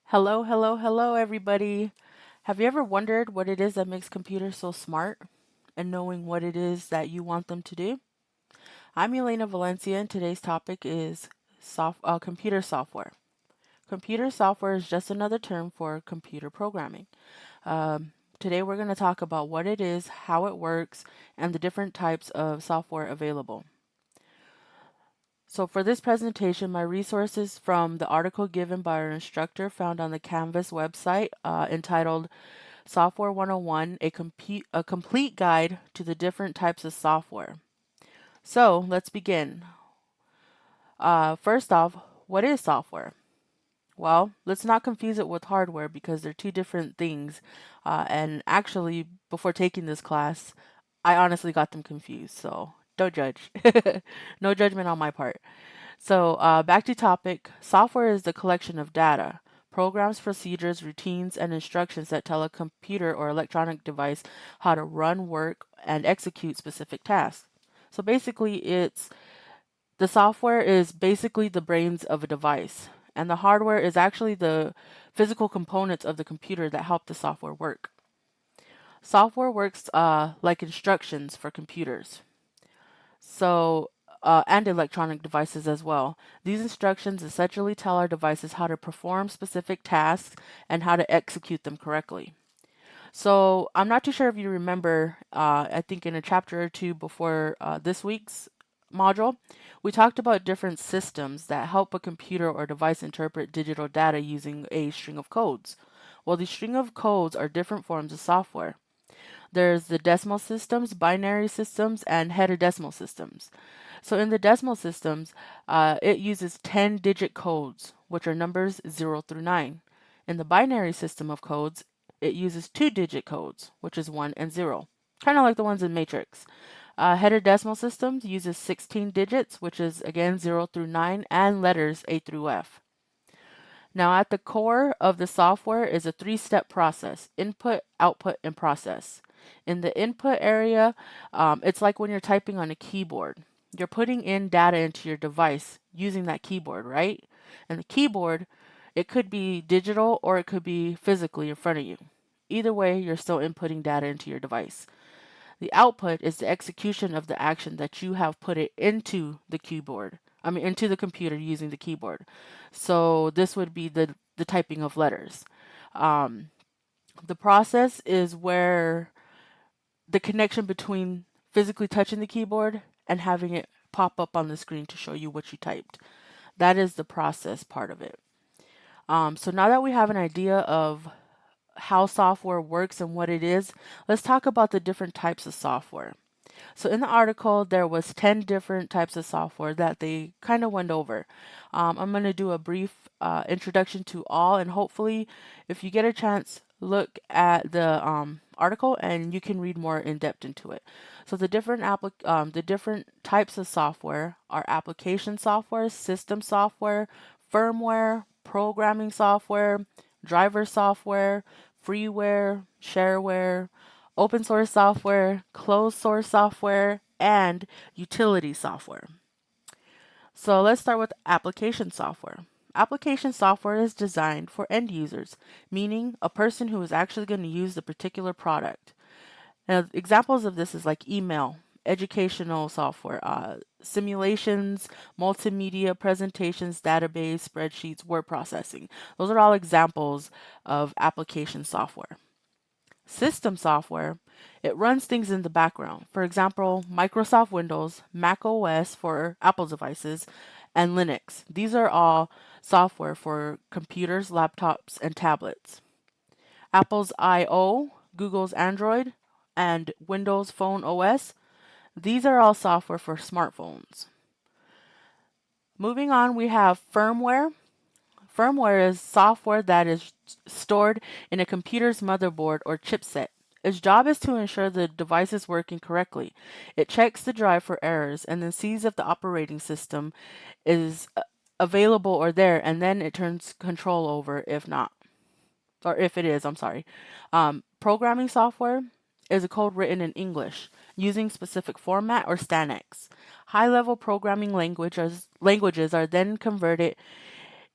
Hello, hello, hello, everybody. Have you ever wondered what it is that makes computers so smart and knowing what it is that you want them to do? I'm Elaina Valencia, and today's topic is computer software. Computer software is just another term for computer programming. Today, we're going to talk about what it is, how it works, and the different types of software available. So for this presentation, my resources from the article given by our instructor found on the Canvas website entitled Software 101, a complete guide to the different types of software. So let's begin. First off, what is software? Well, let's not confuse it with hardware because they're two different things. And actually, before taking this class, I honestly got them confused. So don't judge. No judgment on my part. So back to topic. Software is the collection of data, programs, procedures, routines, and instructions that tell a computer or electronic device how to run, work, and execute specific tasks. So basically, the software is basically the brains of a device, and the hardware is actually the physical components of the computer that help the software work. Software works like instructions for computers. So, and electronic devices as well. These instructions essentially tell our devices how to perform specific tasks and how to execute them correctly. So, I'm not too sure if you remember, I think in a chapter or two before this week's module, we talked about different systems that help a computer or device interpret digital data using a string of codes. Well, these string of codes are different forms of software. There's the decimal systems, binary systems, and hexadecimal systems. So in the decimal systems, it uses 10-digit codes, which are numbers 0 through 9. In the binary system of codes, it uses 2-digit codes, which is 1 and 0, kind of like the ones in Matrix. Hexadecimal systems uses 16 digits, which is again 0 through 9, and letters A through F. Now, at the core of the software is a three-step process: input, output, and process. In the input area, it's like when you're typing on a keyboard. You're putting in data into your device using that keyboard, right? And the keyboard, it could be digital or it could be physically in front of you. Either way, you're still inputting data into your device. The output is the execution of the action that you have put it into the keyboard. I mean, into the computer using the keyboard. So this would be the typing of letters. Um, the process is where the connection between physically touching the keyboard and having it pop up on the screen to show you what you typed. That is the process part of it. So now that we have an idea of how software works and what it is, let's talk about the different types of software. So in the article, there was 10 different types of software that they kind of went over. I'm going to do a brief introduction to all, and hopefully, if you get a chance, look at the article and you can read more in depth into it. So the different types of software are application software, system software, firmware, programming software, driver software, freeware, shareware, open source software, closed source software, and utility software. So let's start with application software. Application software is designed for end users, meaning a person who is actually going to use the particular product. Now, examples of this is like email, educational software, simulations, multimedia presentations, database, spreadsheets, word processing. Those are all examples of application software. System software, it runs things in the background. For example, Microsoft Windows, Mac OS for Apple devices, and Linux. These are all software for computers, laptops, and tablets. Apple's I/O, Google's Android, and Windows Phone OS, these are all software for smartphones. Moving on, we have firmware. Firmware is software that is stored in a computer's motherboard or chipset. Its job is to ensure the device is working correctly. It checks the drive for errors and then sees if the operating system is available or there, and then it turns control over if not, or if it is, I'm sorry. Programming software is a code written in English using specific format or standards. High-level programming languages are then converted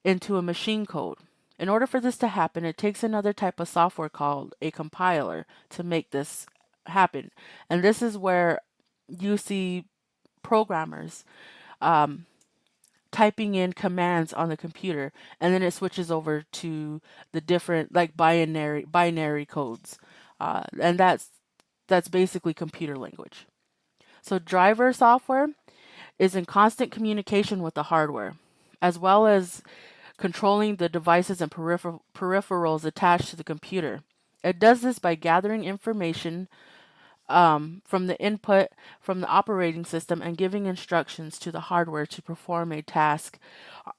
into a machine code. In order for this to happen, it takes another type of software called a compiler to make this happen. And this is where you see programmers um, typing in commands on the computer, and then it switches over to the different like binary codes, and that's basically computer language. So driver software is in constant communication with the hardware, as well as controlling the devices and peripherals attached to the computer. It does this by gathering information from the input from the operating system and giving instructions to the hardware to perform a task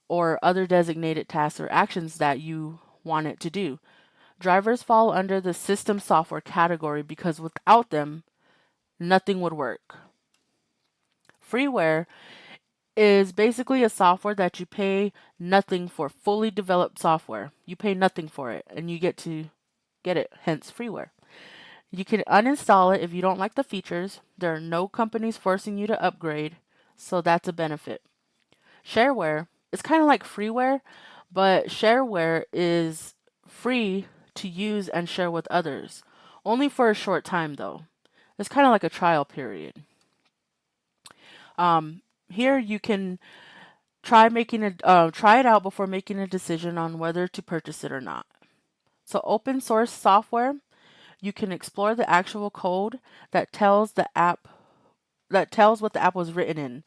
or other designated tasks or actions that you want it to do. Drivers fall under the system software category because without them, nothing would work. Freeware is basically a software that you pay nothing for, fully developed software. You pay nothing for it and you get to get it, hence freeware. You can uninstall it if you don't like the features. There are no companies forcing you to upgrade, so that's a benefit. Shareware is kind of like freeware, but shareware is free to use and share with others. Only for a short time though. It's kind of like a trial period. Here you can try it out before making a decision on whether to purchase it or not. So open source software, you can explore the actual code that tells what the app was written in.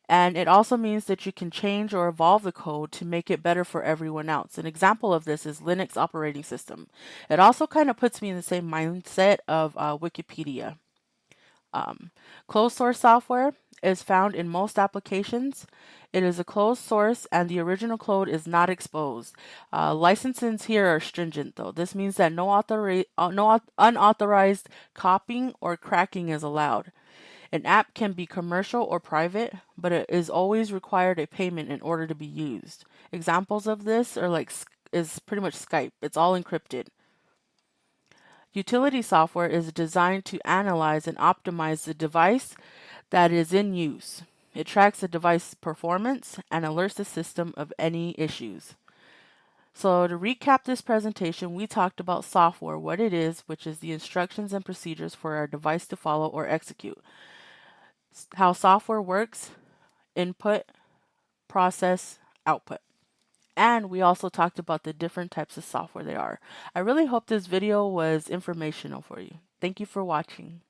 And it also means that you can change or evolve the code to make it better for everyone else. An example of this is Linux operating system. It also kind of puts me in the same mindset of Wikipedia. Closed source software is found in most applications. It is a closed source and the original code is not exposed. Licenses here are stringent though. This means that no unauthorized copying or cracking is allowed. An app can be commercial or private, but it is always required a payment in order to be used. Examples of this are is pretty much Skype. It's all encrypted. Utility software is designed to analyze and optimize the device that is in use. It tracks the device's performance and alerts the system of any issues. So to recap this presentation, we talked about software, what it is, which is the instructions and procedures for our device to follow or execute. How software works, input, process, output. And we also talked about the different types of software there are. I really hope this video was informational for you. Thank you for watching.